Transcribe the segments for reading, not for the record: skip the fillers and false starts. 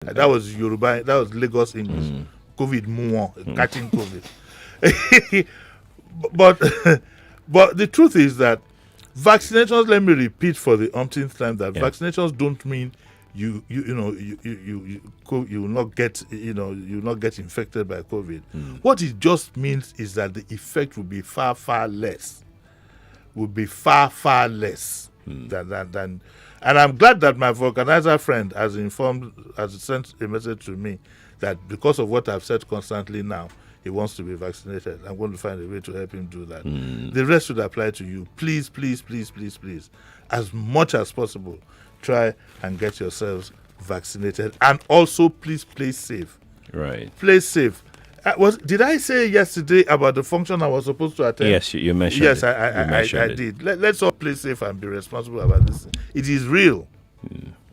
That was Yoruba. That was Lagos English. COVID muon, catching COVID. but but the truth is that vaccinations. Let me repeat for the umpteenth time that vaccinations don't mean you will not get you will not get infected by COVID. What it just means is that the effect will be far less. Will be far less than. And I'm glad that my vulcanizer friend has sent a message to me that because of what I've said constantly now, he wants to be vaccinated. I'm going to find a way to help him do that. The rest should apply to you. Please, as much as possible, try and get yourselves vaccinated. And also, please play safe. Right. Play safe. Did I say yesterday about the function I was supposed to attend? Yes, you mentioned it. Yes, I did. Let's all play safe and be responsible about this. It is real.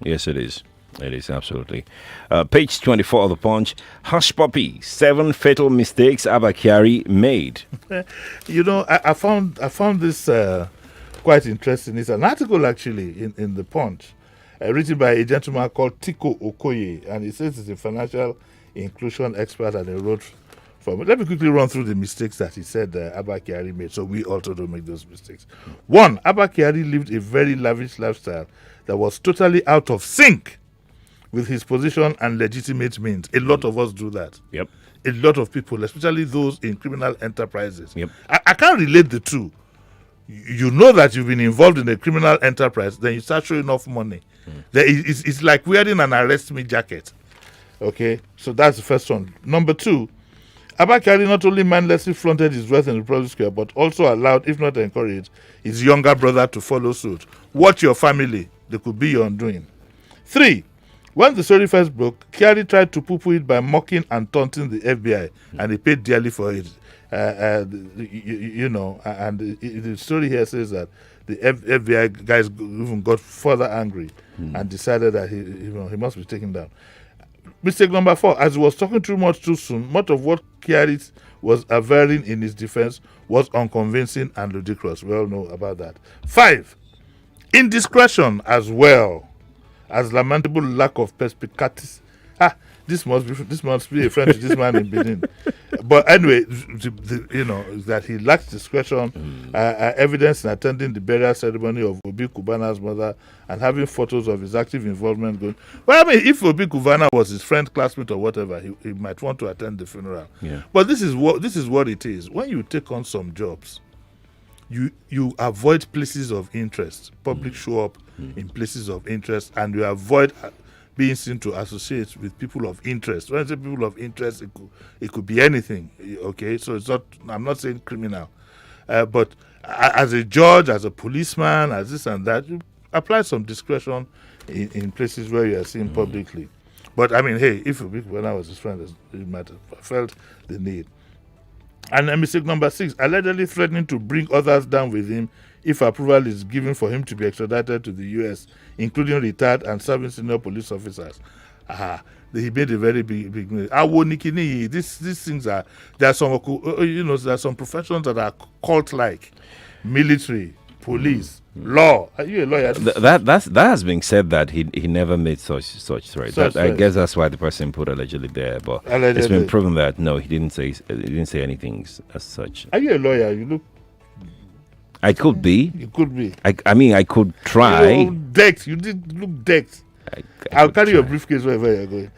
Yes, it is. It is, absolutely. Page 24 of the Punch. Hush puppy, 7 fatal mistakes Abba Kyari made. I found this quite interesting. It's an article, actually, in the Punch, written by a gentleman called Tiko Okoye, and he says he's a financial inclusion expert, and he wrote from it. Let me quickly run through the mistakes that he said Abba Kyari made, so we also don't make those mistakes. 1, Abba Kyari lived a very lavish lifestyle that was totally out of sync with his position and legitimate means. A lot of us do that. Yep. A lot of people, especially those in criminal enterprises. Yep. I can't relate the two. You know that you've been involved in a criminal enterprise, then you start showing off money. It's like wearing an arrest me jacket. Okay, so that's the first one. Number 2, Abba Kyari not only mindlessly flaunted his wealth in the public square, but also allowed, if not encouraged, his younger brother to follow suit. Watch your family. They could be your undoing. 3, when the story first broke, Kyari tried to poo-poo it by mocking and taunting the FBI, and he paid dearly for it. The story here says that the FBI guys even got further angry and decided that he must be taken down. Mistake number 4, as he was talking too much too soon, much of what Kyari was averring in his defense was unconvincing and ludicrous. We all know about that. 5, indiscretion as well as lamentable lack of perspicacity. This must be a friend to this man in Benin. But anyway, that he lacks discretion, evidence in attending the burial ceremony of Obi Kubana's mother and having photos of his active involvement going. Well, I mean, if Obi Kubana was his friend, classmate, or whatever, he might want to attend the funeral. Yeah. But this is what it is. When you take on some jobs, you avoid places of interest. Public show up in places of interest, and you avoid being seen to associate with people of interest. When I say people of interest, it could be anything. Okay, so it's not. I'm not saying criminal, but as a judge, as a policeman, as this and that, you apply some discretion in places where you are seen publicly. But I mean, hey, when I was his friend, he might have felt the need. And mistake number 6, allegedly threatening to bring others down with him if approval is given for him to be extradited to the U.S., including retired and serving senior police officers. He made a very big mistake. These things are, there are some professions that are cult-like, military, police, law. Are you a lawyer? That has been said that he never made such threats. I guess that's why the person put allegedly there. But it's been proven that no, he didn't say anything as such. Are you a lawyer? You look. I could be. You could be. I mean, I could try. Decked. You did look decked. I'll carry your briefcase wherever you're going.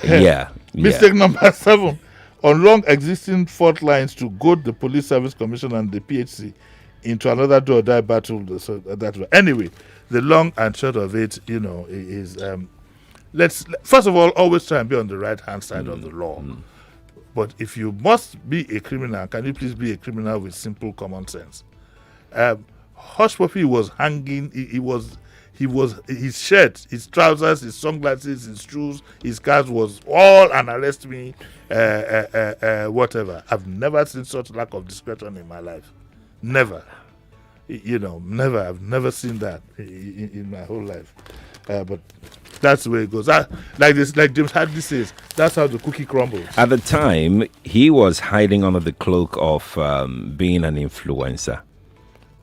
Yeah. Mistake number 7. On long existing fault lines to goad the Police Service Commission and the PHC into another do or die battle. So anyway, the long and short of it, is let's first of all always try and be on the right hand side of the law. But if you must be a criminal, can you please be a criminal with simple common sense? Hush Puppy was hanging. His shirt, his trousers, his sunglasses, his shoes, his cars was all an arrest me, whatever. I've never seen such lack of discretion in my life. Never. Never. I've never seen that in my whole life. But that's the way it goes. Like James Hadley says, that's how the cookie crumbles. At the time, he was hiding under the cloak of being an influencer.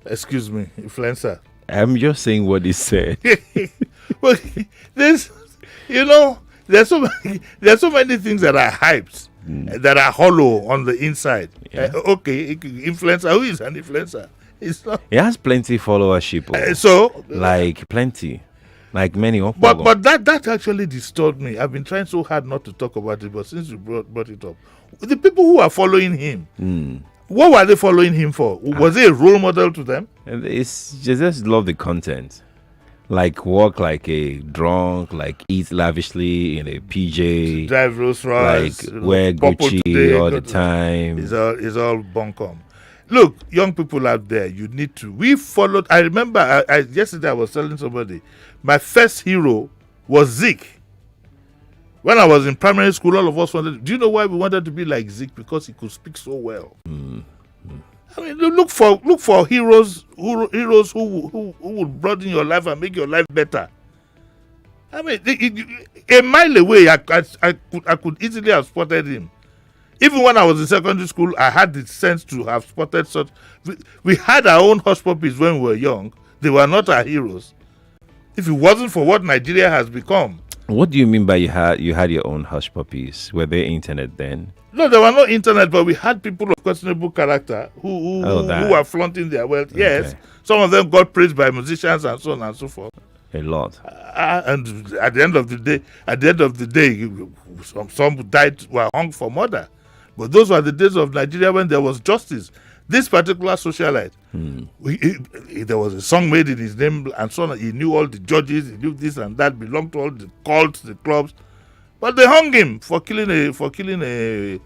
Excuse me, influencer. I'm just saying what he said. Well, there's so many things that are hyped, that are hollow on the inside. Yeah. Influencer. Who is an influencer? It's not. He has plenty followership. Like plenty. Like many. But that actually disturbed me. I've been trying so hard not to talk about it, but since you brought it up, the people who are following him, what were they following him for? Was he a role model to them? It's just love the content. Like walk like a drunk, like eat lavishly in a PJ, drive Rolls Royce, like wear Gucci all the time. It's all bunkum. Look, young people out there, you need to. We followed. I remember yesterday I was telling somebody, my first hero was Zeke. When I was in primary school, all of us wanted. Do you know why we wanted to be like Zeke? Because he could speak so well. I mean, look for heroes who would broaden your life and make your life better. I mean, a mile away, I could easily have spotted him. Even when I was in secondary school, I had the sense to have spotted such. We had our own hush puppies when we were young. They were not our heroes. If it wasn't for what Nigeria has become. What do you mean by you had your own hush puppies? Were they internet then? No, there were no internet, but we had people of questionable character who were flaunting their wealth. Yes, some of them got praised by musicians and so on and so forth. A lot. And at the end of the day, some died, were hung for murder. But those were the days of Nigeria when there was justice. This particular socialite, there was a song made in his name and so on. He knew all the judges, he knew this and that, belonged to all the cults, the clubs. But they hung him for killing a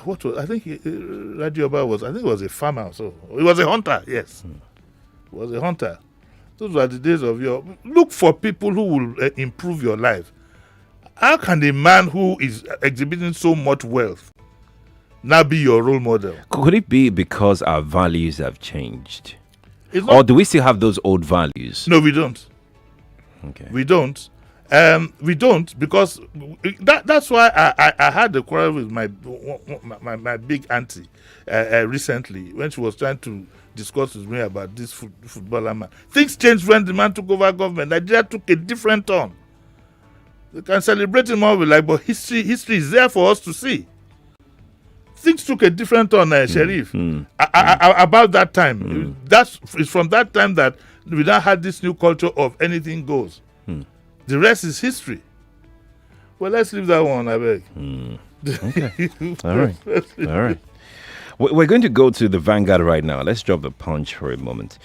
what was, I think Radio Oba was, I think it was a farmer. So he was a hunter. Yes, he was a hunter. Those were the days of your. Look for people who will improve your life. How can a man who is exhibiting so much wealth now be your role model? Could it be because our values have changed, or do we still have those old values? No, we don't. Okay, we don't. We don't, because that's why I had a quarrel with my big auntie recently when she was trying to discuss with me about this footballer man. Things changed when the man took over government. Nigeria took a different turn. We can celebrate him all we like, but history is there for us to see. Things took a different turn, Sheriff. About that time. It's from that time that we now had this new culture of anything goes. The rest is history. Well, let's leave that one, I beg. Okay. All right. We're going to go to the Vanguard right now. Let's drop the punch for a moment.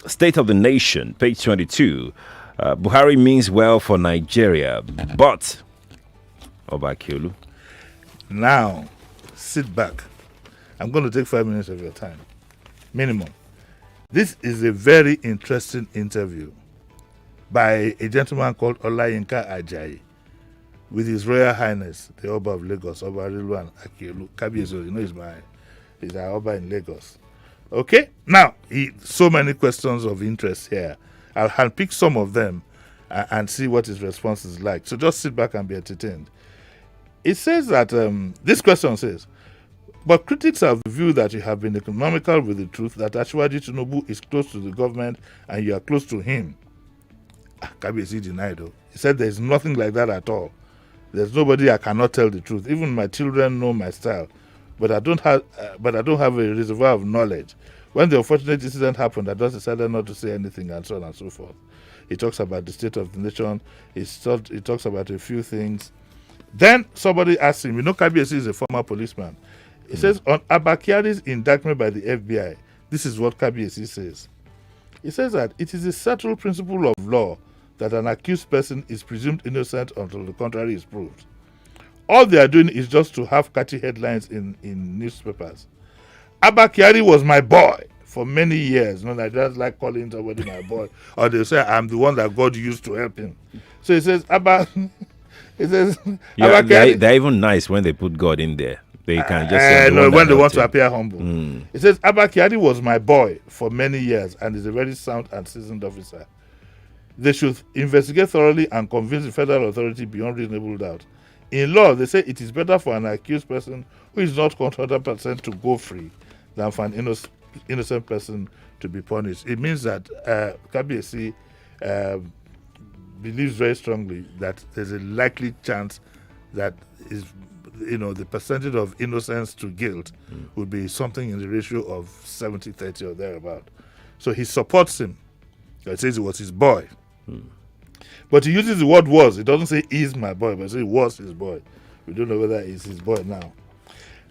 State of the Nation, page 22. Buhari means well for Nigeria, but Oba Kyari. Now, sit back. I'm going to take 5 minutes of your time. Minimum. This is a very interesting interview by a gentleman called Olayinka Ajayi with His Royal Highness, the Oba of Lagos, Oba Rilwan Akiolu Kabiyesi. You know, he's our Oba in Lagos. Okay? Now, so many questions of interest here. I'll handpick some of them and see what his response is like. So just sit back and be entertained. It says that, this question says, but critics have the view that you have been economical with the truth, that Asiwaju Tinubu is close to the government and you are close to him. Kabiyesi denied, though. He said there's nothing like that at all. There's nobody I cannot tell the truth. Even my children know my style, but I don't have a reservoir of knowledge. When the unfortunate incident happened, I just decided not to say anything, and so on and so forth. He talks about the state of the nation. He talks about a few things. Then somebody asked him, Kabiyesi is a former policeman. He says, on Abba Kyari's indictment by the FBI, this is what Kabiyesi says. He says that it is a settled principle of law that an accused person is presumed innocent until the contrary is proved. All they are doing is just to have catchy headlines in newspapers. Abba Kyari was my boy for many years. I just like calling somebody my boy. Or they say I'm the one that God used to help him. So he says, Abba Kyari. They're even nice when they put God in there. They can just say when they want to appear humble. It says Abba Kyari was my boy for many years and is a very sound and seasoned officer. They should investigate thoroughly and convince the federal authority beyond reasonable doubt. In law, they say it is better for an accused person who is not 100% to go free than for an innocent person to be punished. It means that Kabiyesi believes very strongly that there's a likely chance that is, the percentage of innocence to guilt would be something in the ratio of 70-30 or thereabout. So he supports him. He says it was his boy. But he uses the word was. It doesn't say is my boy, but it says it was his boy. We don't know whether it's his boy now.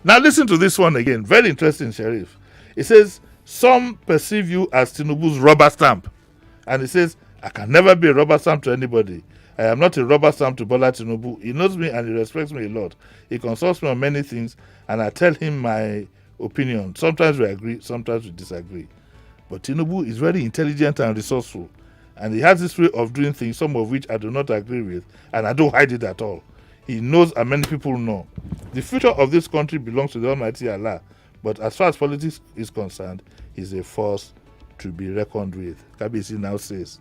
Now listen to this one again. Very interesting, Sheriff. It says, some perceive you as Tinubu's rubber stamp. And it says, I can never be a rubber stamp to anybody. I am not a rubber stamp to Bola Tinubu. He knows me and he respects me a lot. He consults me on many things and I tell him my opinion. Sometimes we agree, sometimes we disagree. But Tinubu is very intelligent and resourceful. And he has this way of doing things, some of which I do not agree with, and I don't hide it at all. He knows and many people know. The future of this country belongs to the Almighty Allah. But as far as politics is concerned, he's a force to be reckoned with. Kabisi now says,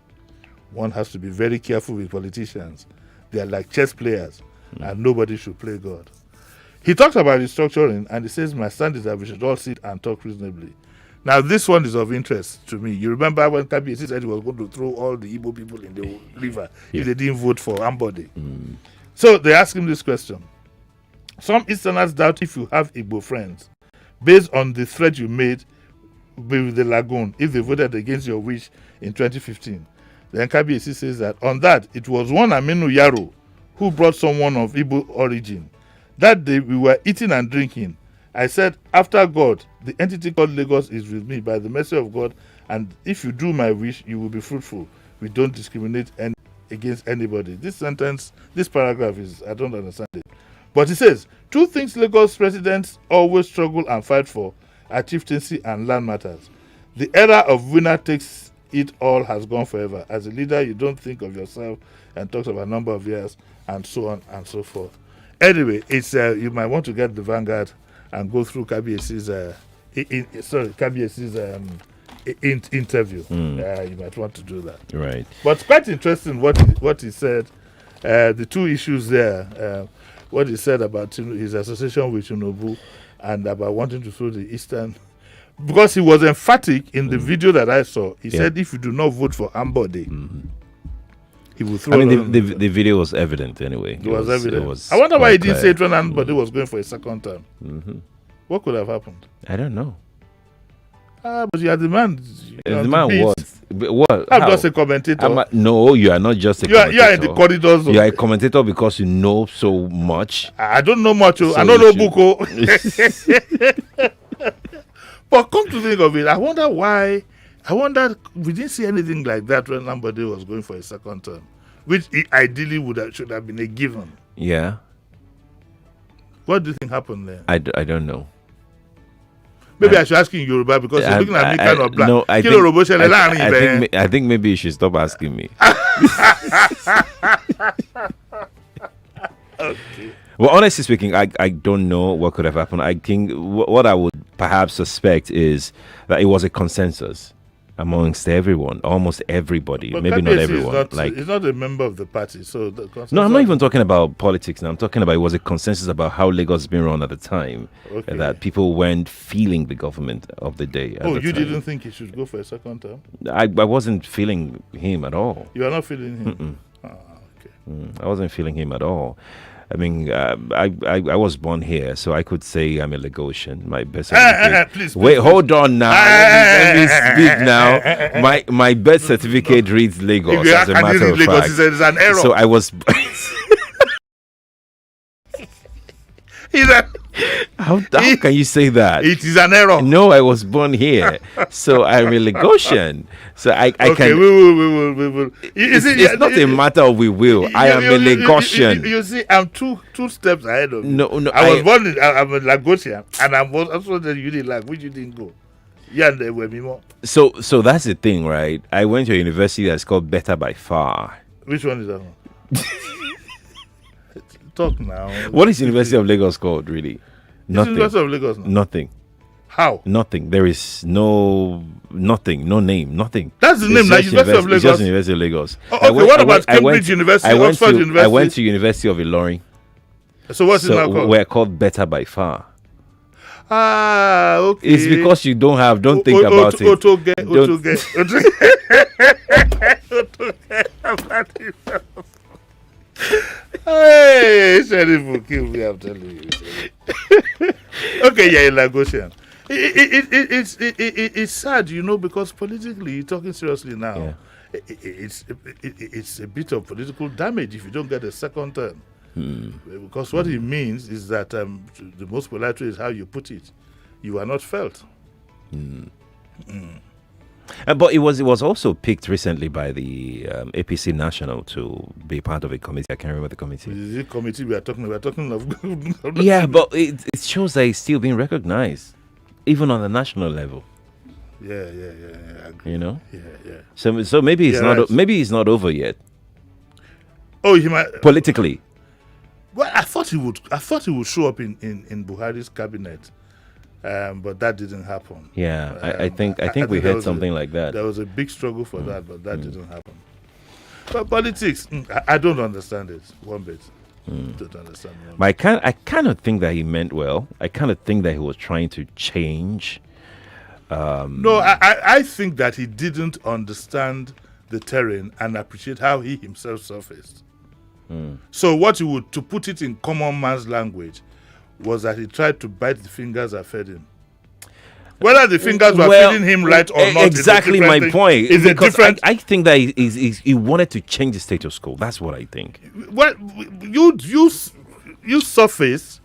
one has to be very careful with politicians. They are like chess players, and nobody should play God. He talks about restructuring, and he says, my stand is that we should all sit and talk reasonably. Now, this one is of interest to me. You remember when Kabisi said he was going to throw all the Igbo people in the river if they didn't vote for Ambode. So they asked him this question. Some Easterners doubt if you have Igbo friends, based on the threat you made with the Lagoon, if they voted against your wish in 2015. Then Kabiyesi says that on that, it was one Aminu Yaro who brought someone of Igbo origin. That day we were eating and drinking. I said, after God, the entity called Lagos is with me by the mercy of God, and if you do my wish, you will be fruitful. We don't discriminate against anybody. This paragraph is, I don't understand it. But he says, two things Lagos residents always struggle and fight for are chieftaincy and land matters. The era of winner takes it all has gone forever. As a leader, you don't think of yourself and talks about a number of years and so on and so forth. Anyway, it's you might want to get the Vanguard and go through Kabiyesi's interview. You might want to do that. Right. But quite interesting what he said. The two issues there. What he said about his association with Tinubu and about wanting to throw the Eastern. Because he was emphatic in the video that I saw. He said, if you do not vote for Ambode, he will throw the video was evident anyway. It was evident. I wonder why he didn't say it when Ambode was going for a second term. What could have happened? I don't know. But you are the man. The man what? I'm just a commentator. No, you are not just a commentator. You are in the corridors. You are a commentator because you know so much. I don't know much. So I don't know Buko. But come to think of it, I wonder why. I wonder we didn't see anything like that when Ambode was going for a second term, which ideally should have been a given. Yeah. What do you think happened there? I don't know. Maybe I should ask you in Yoruba because you're looking at me kind of black. No, I think maybe you should stop asking me. Okay. Well, honestly speaking, I don't know what could have happened. I think what I would perhaps suspect is that it was a consensus amongst everyone, almost everybody. But maybe not everyone. He's not a member of the party, so no, I'm not even talking about politics now. I'm talking about it was a consensus about how Lagos has been run at the time. Okay. That people weren't feeling the government of the day. Didn't think he should go for a second term? I wasn't feeling him at all. You are not feeling him? I wasn't feeling him at all. I mean, I was born here, so I could say I'm a Lagosian. My birth certificate. Please, hold on now. Let me speak now. My birth certificate reads Lagos as a matter of fact. It's an error. So I was. How can you say that? It is an error. No, I was born here, so I'm a Lagosian. So I can. We will. It's not a matter of we will. I am a Lagosian. You see, I'm two steps ahead of you. No. I was born. I'm a Lagosian, and I'm also the Unilag, which you didn't go. Yeah, they were me more. So that's the thing, right? I went to a university that's called Better by Far. Which one is that one? Talk now. What is University of Lagos called, really? Nothing. University of Lagos now? Nothing. How? Nothing. There is nothing, no name, nothing. That's the name, like University of Lagos? It's just University of Lagos. What about Cambridge University, Oxford University? I went to University of Ilorin. So what's it now called? We're called Better by Far. Okay. It's because you don't think about it. Hey, Sheriff will kill me, I'm telling you. Okay, yeah, Lagosian. It's sad, because politically, talking seriously now, it's a bit of political damage if you don't get a second term. Because what it means is that the most polite way is how you put it. You are not felt. But it was also picked recently by the APC National to be part of a committee. I can't remember the committee. Is it committee we are talking of? Yeah, but it shows that it's still being recognized, even on the national level. Yeah. I agree. Yeah. So maybe it's not. Right. Maybe it's not over yet. Oh, he might politically. Well, I thought he would show up in Buhari's cabinet, but that didn't happen. Yeah, I think we heard something like that. There was a big struggle for that, but that didn't happen. But politics, I don't understand it one bit. Don't understand it. But I kind of think that he meant well. I kind of think that he was trying to change. No, I think that he didn't understand the terrain and appreciate how he himself surfaced. So what he would, to put it in common man's language, was that he tried to bite the fingers that fed him. Whether the fingers were feeding him right or not, exactly my point. Is a different. I think that he wanted to change the status quo. That's what I think. Well, you surface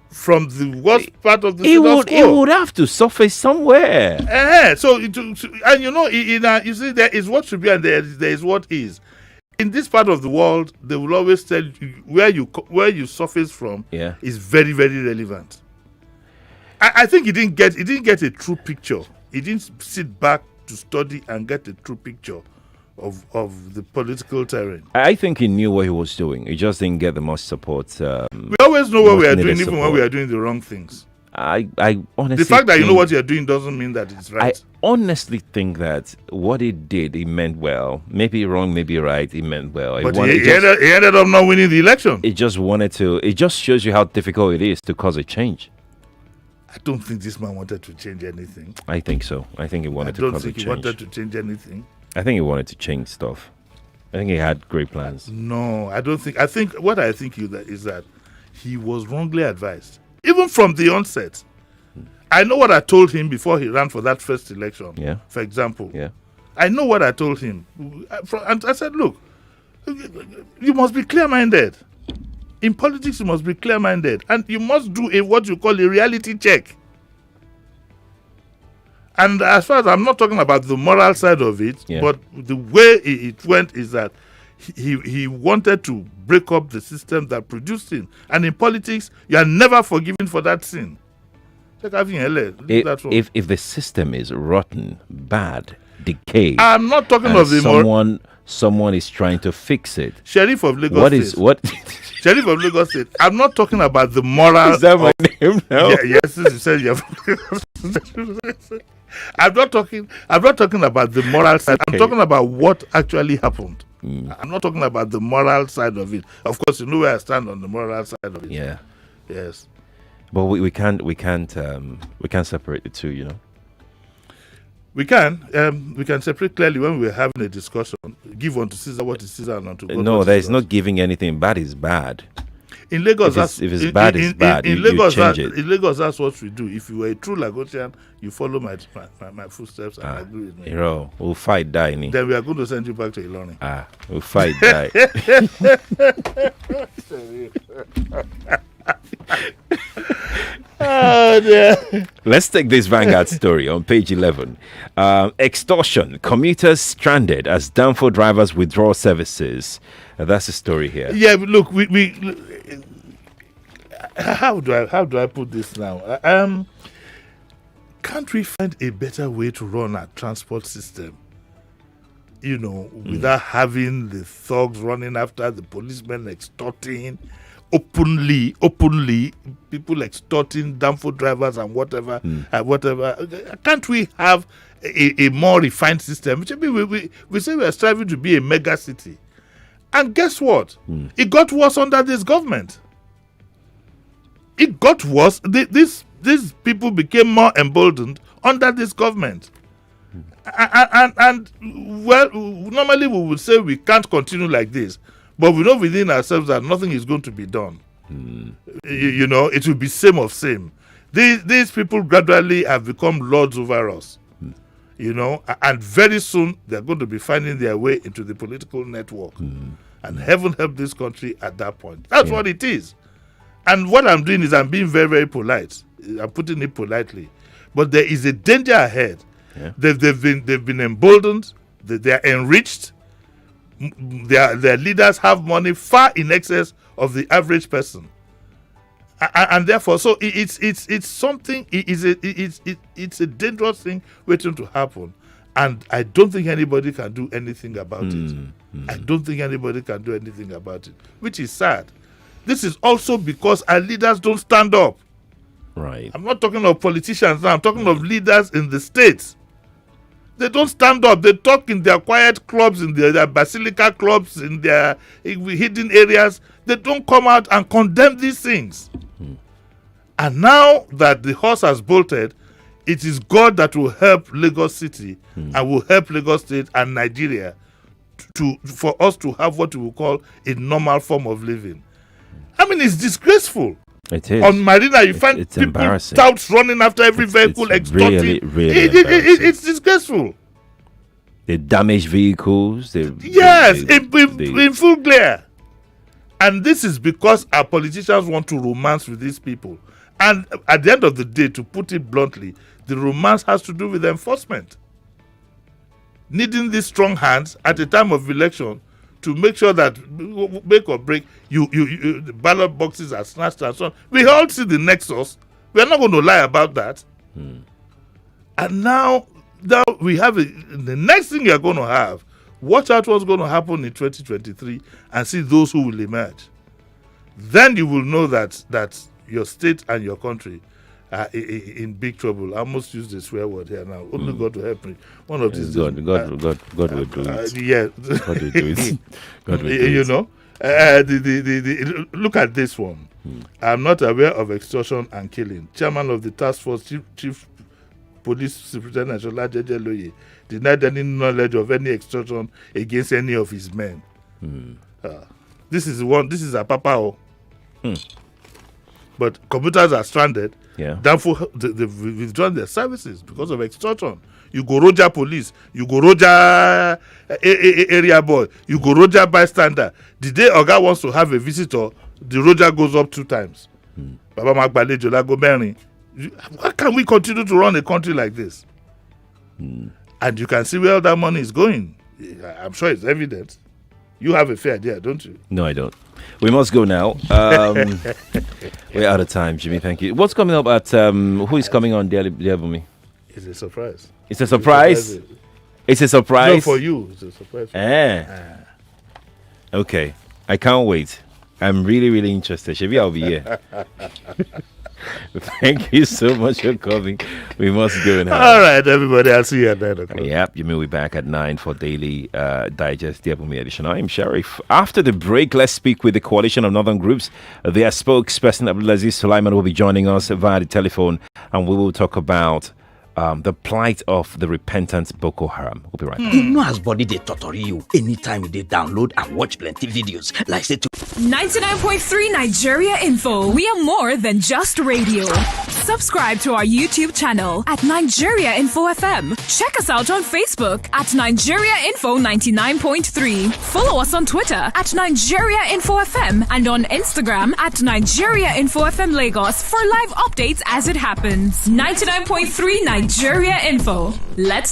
from the worst part of the status quo. It would have to surface somewhere. So you see, there is what should be and there is what is. In this part of the world, they will always tell you where you surface from is very, very relevant. I think he didn't get a true picture. He didn't sit back to study and get a true picture of the political terrain. I think he knew what he was doing. He just didn't get the most support. We always know what we are doing, even when we are doing the wrong things. I honestly, the fact that you know what you're doing doesn't mean that it's right. I honestly think that what he did, he meant well. Maybe wrong, maybe right. He meant well. But he ended up not winning the election. It just shows you how difficult it is to cause a change. I don't think this man wanted to change anything. I think so. I think he wanted to cause a change. I don't think he wanted to change anything. I think he wanted to change stuff. I think he had great plans. No, I don't think. I think is that he was wrongly advised. Even from the onset. I know what I told him before he ran for that first election. Yeah. For example. Yeah. I know what I told him. And I said, look, you must be clear-minded. In politics, you must be clear-minded. And you must do what you call a reality check. And as far as I'm not talking about the moral side of it, but the way it went is that he wanted to break up the system that produced him. And in politics, you are never forgiven for that sin. If the system is rotten, bad, decayed, I'm not talking of the someone is trying to fix it. Sheriff of Lagos Sheriff of Lagos State. I'm not talking about the moral. Is that my name now? Yes, you said you're from Lagos. I'm not talking about the moral side. I'm talking about what actually happened. I'm not talking about the moral side of it. Of course, you know where I stand on the moral side of it. Yeah. Yes. But we can't separate the two, We can separate clearly when we're having a discussion. Give unto Caesar what is Caesar and unto God. No, there is not giving anything. Bad is bad. In Lagos, if it's bad, it's bad. In Lagos, change it. In Lagos, that's what we do. If you were a true Lagosian, you follow my footsteps and agree with me. We'll fight, die. Then we are going to send you back to Ilorin. We'll fight, die. Oh, dear. Let's take this Vanguard story on page 11. Extortion. Commuters stranded as Danfo drivers withdraw services. That's the story here. Yeah, look, we how do I put this now? Can't we find a better way to run our transport system? Without having the thugs running after the policemen extorting openly, people extorting Danfo drivers and whatever. Can't we have a more refined system? We say we are striving to be a mega city. And guess what? It got worse under this government. It got worse. This these people became more emboldened under this government. And well, normally we would say we can't continue like this, but we know within ourselves that nothing is going to be done. You know, it will be same of same. These people gradually have become lords over us. You know, and very soon they're going to be finding their way into the political network. And heaven help this country at that point. That's what it is. And what I'm doing is I'm being very, very polite. I'm putting it politely. But there is a danger ahead. Yeah. They've been emboldened. They are enriched. Their leaders have money far in excess of the average person. And therefore, so it's something. It's a dangerous thing waiting to happen, and I don't think anybody can do anything about it. I don't think anybody can do anything about it, which is sad. This is also because our leaders don't stand up. Right. I'm not talking of politicians now. I'm talking of leaders in the states. They don't stand up. They talk in their quiet clubs, in their basilica clubs, in their hidden areas. They don't come out and condemn these things. And now that the horse has bolted, it is God that will help Lagos City and will help Lagos State and Nigeria for us to have what we will call a normal form of living. I mean, it's disgraceful. It is. On Marina, you find it's people touts running after every vehicle, extorting. Really it's disgraceful. They damage vehicles. In full glare. And this is because our politicians want to romance with these people. And at the end of the day, to put it bluntly, the romance has to do with enforcement. Needing these strong hands at a time of election to make sure that, make or break, the ballot boxes are snatched and so on. We all see the nexus. We are not going to lie about that. And now we have the next thing you are going to have. Watch out what's going to happen in 2023 and see those who will emerge. Then you will know that your state and your country are in big trouble. I almost used the swear word here now. Only God will help me. One of these God will do it. Yeah. God will do it. God will do it. You know, look at this one. I'm not aware of extortion and killing. Chairman of the task force, Chief Police Superintendent Jeje Loye, denied any knowledge of any extortion against any of his men. This is a papa. But computers are stranded. Yeah. Therefore, they've withdrawn their services because of extortion. You go Roger police, you go Roger area boy, you go Roger bystander. The day Oga wants to have a visitor, the Roger goes up 2 times. Baba Magbalejo Lago Mary. Why can we continue to run a country like this? And you can see where all that money is going. I'm sure it's evident. You have a fair idea, don't you? No, I don't. We must go now. We're out of time, Jimmy. Thank you. What's coming up at who is coming on Diabumi? It's a surprise. It's a surprise. It's a surprise. No, for you, it's a surprise. Okay, I can't wait. I'm really, really interested. Maybe I'll be here. Thank you so much for coming. We must go now. All right, everybody. I'll see you at 9 o'clock. Yep, you may be back at 9 for Daily Digest, the Abumi edition. I'm Sheriff. After the break, let's speak with the Coalition of Northern Groups. Their spokesperson, Abdulaziz Sulaiman, will be joining us via the telephone, and we will talk about the plight of the repentant Boko Haram. We'll be right back. You know as body they torture you anytime they download and watch plenty videos. Like say to 99.3 Nigeria Info. We are more than just radio. Subscribe to our YouTube channel at Nigeria Info FM. Check us out on Facebook at Nigeria Info 99.3. Follow us on Twitter at Nigeria Info FM and on Instagram at Nigeria Info FM Lagos for live updates as it happens. 99.3 Nigeria Info. Let's